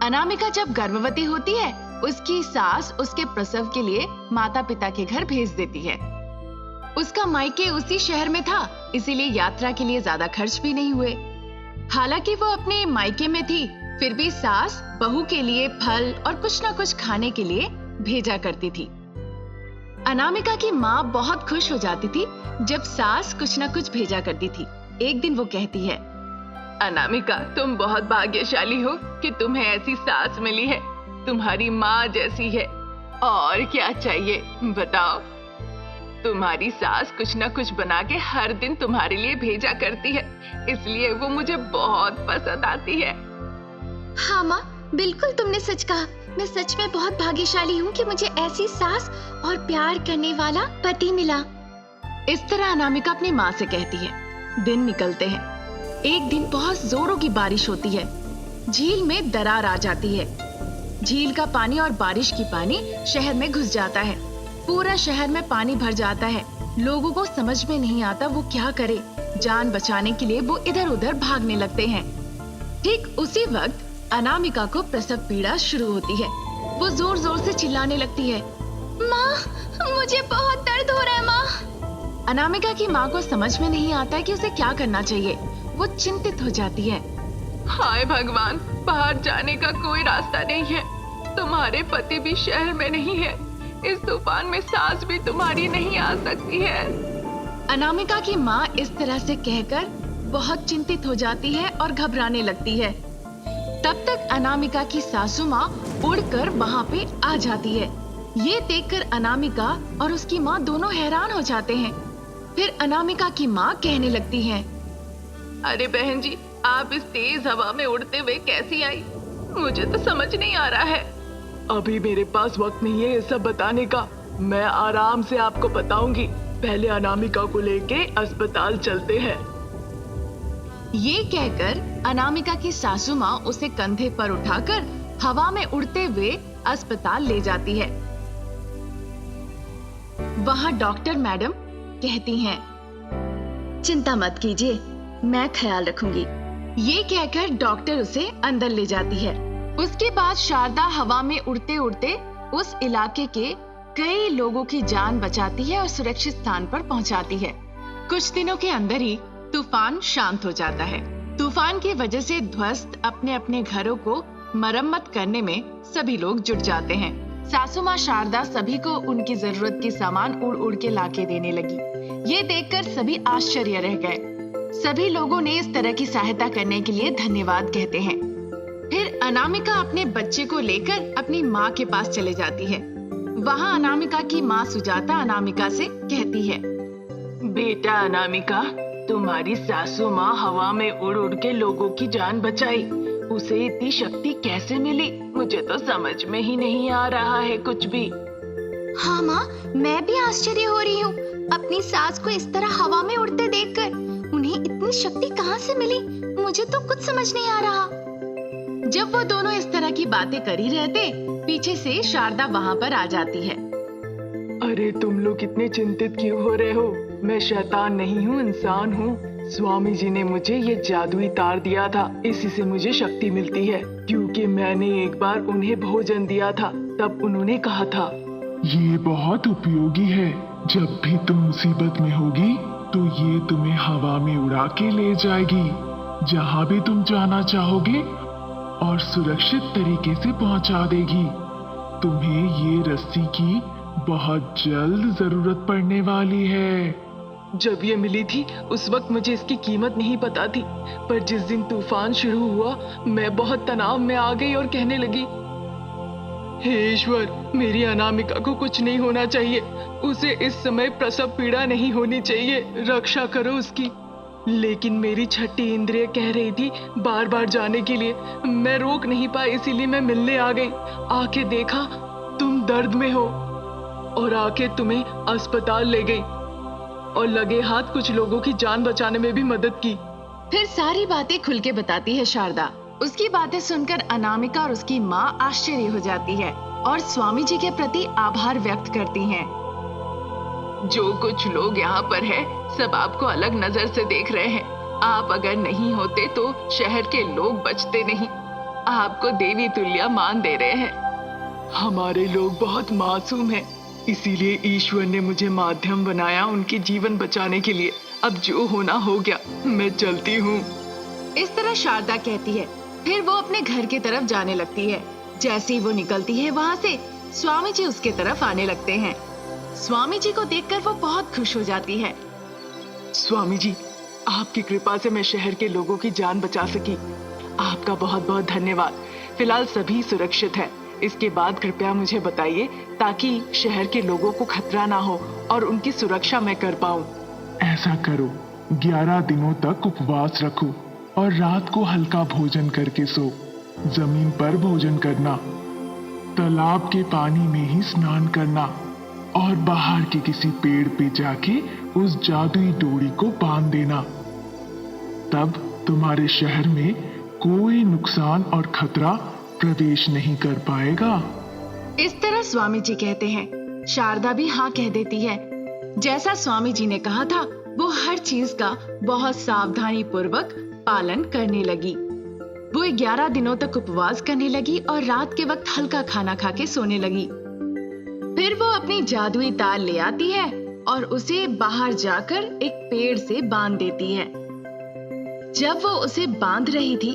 अनामिका जब गर्भवती होती है, उसकी सास उसके प्रसव के लिए माता पिता के घर भेज देती है। उसका मायके उसी शहर में था, इसीलिए यात्रा के लिए ज्यादा खर्च भी नहीं हुए। हालांकि वो अपने मायके में थी, फिर भी सास बहू के लिए फल और कुछ न कुछ खाने के लिए भेजा करती थी। अनामिका की माँ बहुत खुश हो जाती थी जब सास कुछ न कुछ भेजा करती थी। एक दिन वो कहती है, अनामिका, तुम बहुत भाग्यशाली हो कि तुम्हें ऐसी सास मिली है। तुम्हारी माँ जैसी है। और क्या चाहिए बताओ। तुम्हारी सास कुछ न कुछ बना के हर दिन तुम्हारे लिए भेजा करती है, इसलिए वो मुझे बहुत पसंद आती है। हाँ माँ, बिल्कुल तुमने सच कहा। मैं सच में बहुत भाग्यशाली हूँ कि मुझे ऐसी सास और प्यार करने वाला पति मिला। इस तरह अनामिका अपनी माँ से कहती है। दिन निकलते हैं। एक दिन बहुत जोरों की बारिश होती है। झील में दरार आ जाती है। झील का पानी और बारिश की पानी शहर में घुस जाता है। पूरा शहर में पानी भर जाता है। लोगों को समझ में नहीं आता वो क्या करे। जान बचाने के लिए वो इधर उधर भागने लगते हैं। ठीक उसी वक्त अनामिका को प्रसव पीड़ा शुरू होती है। वो जोर जोर से चिल्लाने लगती है, माँ, मुझे बहुत दर्द हो रहा है माँ। अनामिका की माँ को समझ में नहीं आता है कि उसे क्या करना चाहिए। वो चिंतित हो जाती है। हाय भगवान, बाहर जाने का कोई रास्ता नहीं है। तुम्हारे पति भी शहर में नहीं है। इस तूफान में सास भी तुम्हारी नहीं आ सकती है। अनामिका की माँ इस तरह से कहकर बहुत चिंतित हो जाती है और घबराने लगती है। तब तक अनामिका की सासू माँ उड़कर वहाँ पे आ जाती है। ये देखकर अनामिका और उसकी माँ दोनों हैरान हो जाते हैं। फिर अनामिका की माँ कहने लगती है, अरे बहन जी, आप इस तेज हवा में उड़ते हुए कैसी आई? मुझे तो समझ नहीं आ रहा है। अभी मेरे पास वक्त नहीं है ये सब बताने का। मैं आराम से आपको बताऊंगी। पहले अनामिका को लेके अस्पताल चलते हैं। ये कहकर अनामिका की सासू माँ उसे कंधे पर उठाकर हवा में उड़ते हुए अस्पताल ले जाती है। वहाँ डॉक्टर मैडम कहती हैं, चिंता मत कीजिए, मैं ख्याल रखूंगी। ये कहकर डॉक्टर उसे अंदर ले जाती है। उसके बाद शारदा हवा में उड़ते उड़ते उस इलाके के कई लोगों की जान बचाती है और सुरक्षित स्थान पर पहुंचाती है। कुछ दिनों के अंदर ही तूफान शांत हो जाता है। तूफान की वजह से ध्वस्त अपने अपने घरों को मरम्मत करने में सभी लोग जुट जाते हैं। सासू माँ शारदा सभी को उनकी जरूरत की सामान उड़ उड़ के लाके देने लगी। ये देखकर सभी आश्चर्य रह गए। सभी लोगों ने इस तरह की सहायता करने के लिए धन्यवाद कहते हैं। फिर अनामिका अपने बच्चे को लेकर अपनी माँ के पास चले जाती है। वहाँ अनामिका की माँ सुजाता अनामिका से कहती है, बेटा अनामिका, तुम्हारी सासू माँ हवा में उड़ उड़ के लोगों की जान बचाई। उसे इतनी शक्ति कैसे मिली? मुझे तो समझ में ही नहीं आ रहा है कुछ भी। हाँ माँ, मैं भी आश्चर्य हो रही हूँ अपनी सास को इस तरह हवा में उड़ते देखकर। उन्हें इतनी शक्ति कहाँ से मिली? मुझे तो कुछ समझ नहीं आ रहा। जब वो दोनों इस तरह की बातें कर ही रहते, पीछे से शारदा वहाँ पर आ जाती है। अरे तुम लोग इतने चिंतित क्यों हो रहे हो? मैं शैतान नहीं हूँ, इंसान हूँ। स्वामी जी ने मुझे ये जादुई तार दिया था, इसी से मुझे शक्ति मिलती है। क्योंकि मैंने एक बार उन्हें भोजन दिया था, तब उन्होंने कहा था, ये बहुत उपयोगी है। जब भी तुम मुसीबत में होगी तो ये तुम्हें हवा में उड़ा के ले जाएगी जहाँ भी तुम जाना चाहोगे और सुरक्षित तरीके से पहुँचा देगी। तुम्हें ये रस्सी की बहुत जल्द जरूरत पड़ने वाली है। जब ये मिली थी उस वक्त मुझे इसकी कीमत नहीं पता थी, पर जिस दिन तूफान शुरू हुआ मैं बहुत तनाव में आ गई और कहने लगी, हे ईश्वर, मेरी अनामिका को कुछ नहीं होना चाहिए। उसे इस समय प्रसव पीड़ा नहीं होनी चाहिए। रक्षा करो उसकी। लेकिन मेरी छठी इंद्रिय कह रही थी बार बार जाने के लिए। मैं रोक नहीं पाई, इसीलिए मैं मिलने आ गई। आके देखा तुम दर्द में हो और आके तुम्हें अस्पताल ले गई और लगे हाथ कुछ लोगों की जान बचाने में भी मदद की। फिर सारी बातें खुल के बताती है शारदा। उसकी बातें सुनकर अनामिका और उसकी माँ आश्चर्य हो जाती है और स्वामी जी के प्रति आभार व्यक्त करती हैं। जो कुछ लोग यहाँ पर है, सब आपको अलग नजर से देख रहे हैं। आप अगर नहीं होते तो शहर के लोग बचते नहीं। आपको देवी तुल्य मान दे रहे हैं। हमारे लोग बहुत मासूम हैं, इसीलिए ईश्वर ने मुझे माध्यम बनाया उनके जीवन बचाने के लिए। अब जो होना हो गया, मैं चलती हूँ। इस तरह शारदा कहती है। फिर वो अपने घर की तरफ जाने लगती है। जैसे ही वो निकलती है वहाँ से, स्वामी जी उसके तरफ आने लगते हैं। स्वामी जी को देखकर वो बहुत खुश हो जाती है। स्वामी जी, आपकी कृपा से मैं शहर के लोगों की जान बचा सकी। आपका बहुत बहुत धन्यवाद। फिलहाल सभी सुरक्षित है। इसके बाद कृपया मुझे बताइए, ताकि शहर के लोगों को खतरा ना हो और उनकी सुरक्षा मैं कर पाऊं। ऐसा करो, 11 दिनों तक उपवास रखो और रात को हल्का भोजन करके सो। जमीन पर भोजन करना, तालाब के पानी में ही स्नान करना और बाहर के किसी पेड़ पे जाके उस जादुई डोरी को बांध देना। तब तुम्हारे शहर में कोई नुकसान और खतरा प्रवेश नहीं कर पाएगा। इस तरह स्वामी जी कहते हैं। शारदा भी हाँ कह देती है। जैसा स्वामी जी ने कहा था, वो हर चीज का बहुत सावधानी पूर्वक पालन करने लगी। वो 11 दिनों तक उपवास करने लगी और रात के वक्त हल्का खाना खा के सोने लगी। फिर वो अपनी जादुई तार ले आती है और उसे बाहर जाकर एक पेड़ से बांध देती है। जब वो उसे बांध रही थी,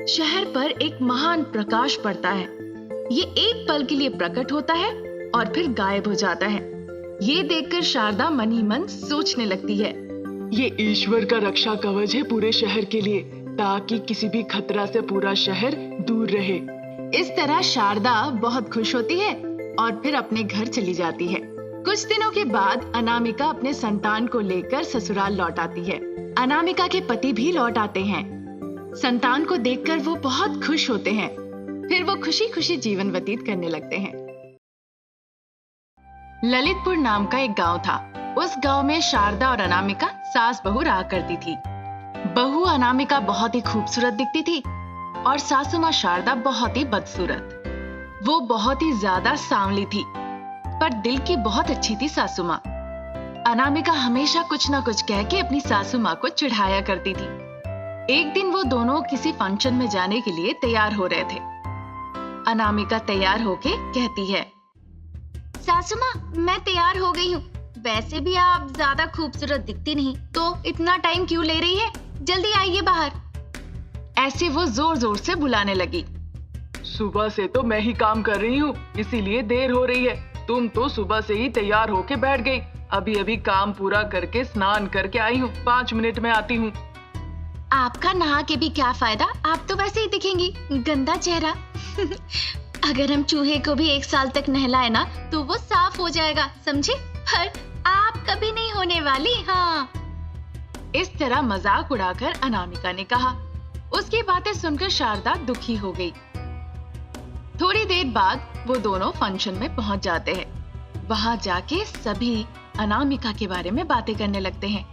शहर पर एक महान प्रकाश पड़ता है। ये एक पल के लिए प्रकट होता है और फिर गायब हो जाता है। ये देखकर शारदा मन ही मन सोचने लगती है, ये ईश्वर का रक्षा कवच है पूरे शहर के लिए, ताकि किसी भी खतरा से पूरा शहर दूर रहे। इस तरह शारदा बहुत खुश होती है और फिर अपने घर चली जाती है। कुछ दिनों के बाद अनामिका अपने संतान को लेकर ससुराल लौट आती है। अनामिका के पति भी लौट आते हैं। संतान को देखकर वो बहुत खुश होते हैं। फिर वो खुशी खुशी जीवन व्यतीत करने लगते हैं। ललितपुर नाम का एक गांव था। उस गांव में शारदा और अनामिका सास बहू रहा करती थी। बहू अनामिका बहुत ही खूबसूरत दिखती थी और सासू माँ शारदा बहुत ही बदसूरत। वो बहुत ही ज्यादा सांवली थी, पर दिल की बहुत अच्छी थी सासू माँ। अनामिका हमेशा कुछ न कुछ कह के अपनी सासू माँ को चिढ़ाया करती थी। एक दिन वो दोनों किसी फंक्शन में जाने के लिए तैयार हो रहे थे। अनामिका तैयार होके कहती है, सासू माँ, मैं तैयार हो गई हूँ। वैसे भी आप ज्यादा खूबसूरत दिखती नहीं, तो इतना टाइम क्यों ले रही है? जल्दी आइए बाहर। ऐसे वो जोर जोर से बुलाने लगी। सुबह से तो मैं ही काम कर रही हूँ, इसीलिए देर हो रही है। तुम तो सुबह से ही तैयार होके बैठ गई। अभी अभी काम पूरा करके स्नान करके आई हूँ, 5 मिनट में आती हूँ। आपका नहा के भी क्या फायदा, आप तो वैसे ही दिखेंगी, गंदा चेहरा। अगर हम चूहे को भी 1 साल तक नहलाए ना, तो वो साफ हो जाएगा, समझे? पर आप कभी नहीं होने वाली। हाँ, इस तरह मजाक उड़ाकर अनामिका ने कहा। उसकी बातें सुनकर शारदा दुखी हो गई। थोड़ी देर बाद वो दोनों फंक्शन में पहुंच जाते हैं। वहां जाके सभी अनामिका के बारे में बातें करने लगते हैं।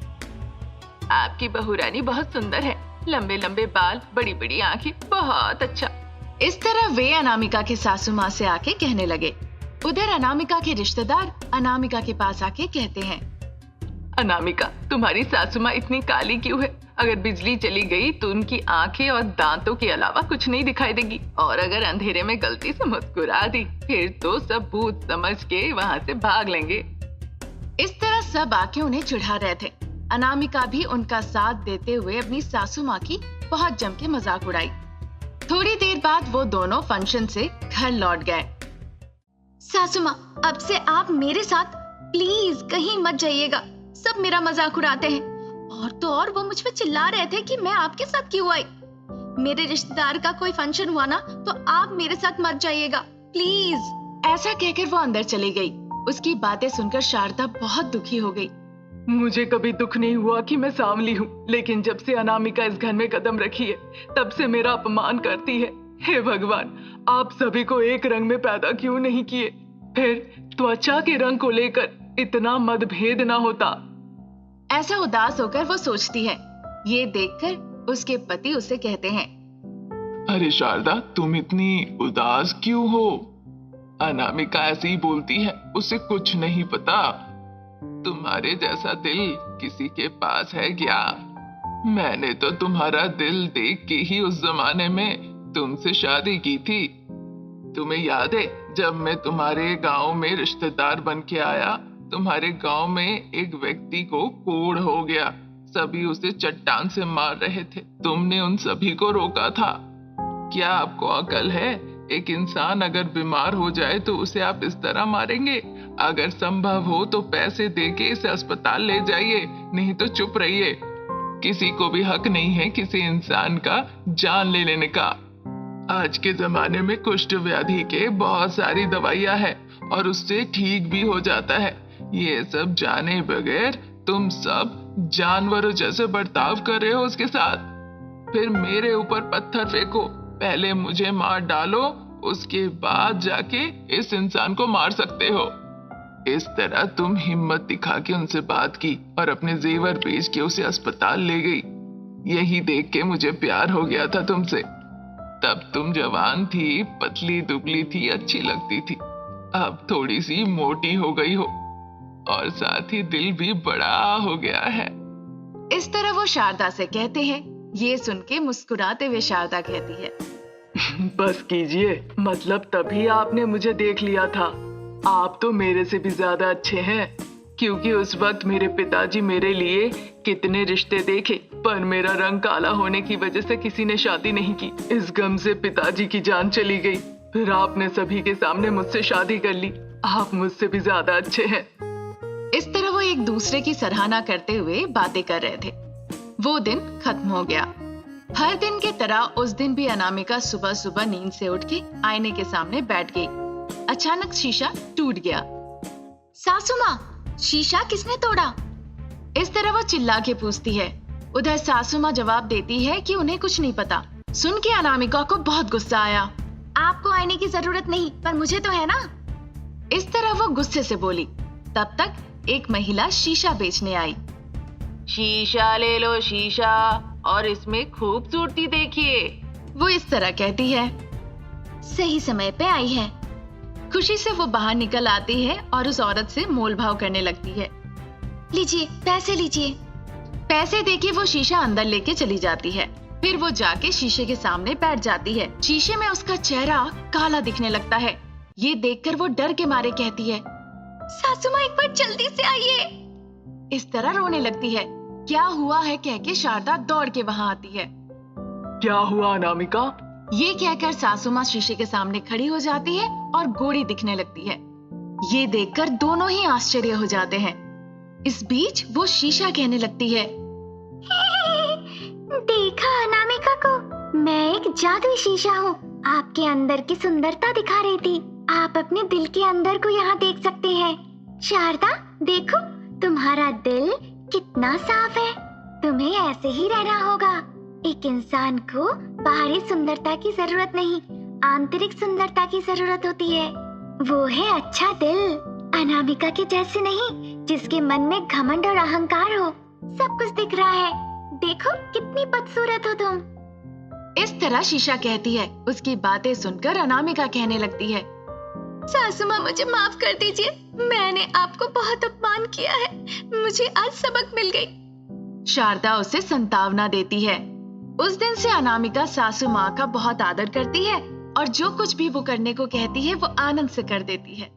आपकी बहू रानी बहुत सुंदर है, लंबे लंबे बाल, बड़ी बड़ी आंखें, बहुत अच्छा। इस तरह वे अनामिका के सासू माँ से आके कहने लगे। उधर अनामिका के रिश्तेदार अनामिका के पास आके कहते हैं, अनामिका, तुम्हारी सासू माँ इतनी काली क्यों है? अगर बिजली चली गई तो उनकी आंखें और दांतों के अलावा कुछ नहीं दिखाई देगी, और अगर अंधेरे में गलती से मुस्कुरा दी, फिर तो सब भूत समझ के वहाँ से भाग लेंगे। इस तरह सब आके उन्हें चिढ़ा रहे थे। अनामिका भी उनका साथ देते हुए अपनी सासू माँ की बहुत जम के मजाक उड़ाई। थोड़ी देर बाद वो दोनों फंक्शन से घर लौट गए। सासू माँ, अब से आप मेरे साथ प्लीज कहीं मत जाइएगा। सब मेरा मजाक उड़ाते हैं, और तो और वो मुझ पे चिल्ला रहे थे कि मैं आपके साथ क्यों आई। मेरे रिश्तेदार का कोई फंक्शन हुआ ना, तो आप मेरे साथ मत जाइएगा प्लीज। ऐसा कहकर वो अंदर चली गई। उसकी बातें सुनकर शारदा बहुत दुखी हो गई। मुझे कभी दुख नहीं हुआ कि मैं सांवली हूँ, लेकिन जब से अनामिका इस घर में कदम रखी है, तब से मेरा अपमान करती है। हे भगवान, आप सभी को एक रंग में पैदा क्यों नहीं किए? फिर त्वचा के रंग को लेकर इतना मतभेद ना होता। ऐसा उदास होकर वो सोचती है। ये देखकर उसके पति उसे कहते हैं, अरे शारदा, तुम इतनी उदास क्यों हो? अनामिका ऐसे ही बोलती है, उसे कुछ नहीं पता। तुम्हारे जैसा दिल किसी के पास है क्या? मैंने तो तुम्हारा दिल देख के ही उस जमाने में तुमसे शादी की थी। तुम्हें याद है जब मैं तुम्हारे गांव में रिश्तेदार बन के आया, तुम्हारे गांव में एक व्यक्ति को कोढ़ हो गया, सभी उसे चट्टान से मार रहे थे, तुमने उन सभी को रोका था। क्या आपको अकल है? एक इंसान अगर बीमार हो जाए तो उसे आप इस तरह मारेंगे? अगर संभव हो तो पैसे देके इसे अस्पताल ले जाइए, नहीं तो चुप रहिए। किसी को भी हक नहीं है किसी इंसान का जान ले लेने का। आज के जमाने में कुष्ठ व्याधि के बहुत सारी दवाइयां हैं और उससे ठीक भी हो जाता है। ये सब जाने बगैर तुम सब जानवरों जैसे बर्ताव कर रहे हो उसके साथ। फिर मेरे ऊपर पत्थर फेंको, पहले मुझे मार डालो, उसके बाद जाके इस इंसान को मार सकते हो। इस तरह तुम हिम्मत दिखा के उनसे बात की और अपने जेवर बेच के उसे अस्पताल ले गई। यही देख के मुझे प्यार हो गया था तुमसे। तब तुम जवान थी, पतली दुबली थी, अच्छी लगती थी। अब थोड़ी सी मोटी हो गई हो और साथ ही दिल भी बड़ा हो गया है। इस तरह वो शारदा से कहते हैं। ये सुन के मुस्कुराते हुए शारदा कहती है, बस कीजिए, मतलब तभी आपने मुझे देख लिया था। आप तो मेरे से भी ज्यादा अच्छे हैं, क्योंकि उस वक्त मेरे पिताजी मेरे लिए कितने रिश्ते देखे, पर मेरा रंग काला होने की वजह से किसी ने शादी नहीं की। इस गम से पिताजी की जान चली गई। फिर आपने सभी के सामने मुझसे शादी कर ली। आप मुझसे भी ज्यादा अच्छे हैं। इस तरह वो एक दूसरे की सराहना करते हुए बातें कर रहे थे। वो दिन खत्म हो गया। हर दिन की तरह उस दिन भी अनामिका सुबह सुबह नींद से उठ के आईने के सामने बैठ गई। अचानक शीशा टूट गया। सासू माँ, शीशा किसने तोड़ा? इस तरह वो चिल्ला के पूछती है। उधर सासू माँ जवाब देती है कि उन्हें कुछ नहीं पता। सुन के अनामिका को बहुत गुस्सा आया। आपको आईने की जरूरत नहीं, पर मुझे तो है ना। इस तरह वो गुस्से से बोली। तब तक एक महिला शीशा बेचने आई। शीशा ले लो शीशा, और इसमें खूबसूरती देखिए, वो इस तरह कहती है। सही समय पे आई है। खुशी से वो बाहर निकल आती है और उस औरत से मोल भाव करने लगती है। लीजिए, पैसे लीजिए। पैसे देके वो शीशा अंदर लेके चली जाती है। फिर वो जाके शीशे के सामने बैठ जाती है। शीशे में उसका चेहरा काला दिखने लगता है। ये देखकर वो डर के मारे कहती है, सासू माँ, एक बार जल्दी से आइए। इस तरह रोने लगती है। क्या हुआ है कह के शारदा दौड़ के वहाँ आती है। क्या हुआ अनामिका? ये कहकर सासू माँ शीशे के सामने खड़ी हो जाती है और गोरी दिखने लगती है। ये देखकर दोनों ही आश्चर्य हो जाते हैं। इस बीच वो शीशा कहने लगती है, देखा अनामिका को, मैं एक जादुई शीशा हूँ। आपके अंदर की सुंदरता दिखा रही थी। आप अपने दिल के अंदर को यहाँ देख सकते हैं। शारदा, देखो तुम्हारा दिल कितना साफ है। तुम्हें ऐसे ही रहना होगा। एक इंसान को बाहरी सुंदरता की जरूरत नहीं, आंतरिक सुंदरता की जरूरत होती है। वो है अच्छा दिल, अनामिका के जैसे नहीं, जिसके मन में घमंड और अहंकार हो। सब कुछ दिख रहा है। देखो कितनी बदसूरत हो तुम। इस तरह शीशा कहती है। उसकी बातें सुनकर अनामिका कहने लगती है, सासू माँ, मुझे माफ कर दीजिए। मैंने आपको बहुत अपमान किया है। मुझे आज सबक मिल गई। शारदा उसे संतावना देती है। उस दिन से अनामिका सासू माँ का बहुत आदर करती है और जो कुछ भी वो करने को कहती है वो आनंद से कर देती है।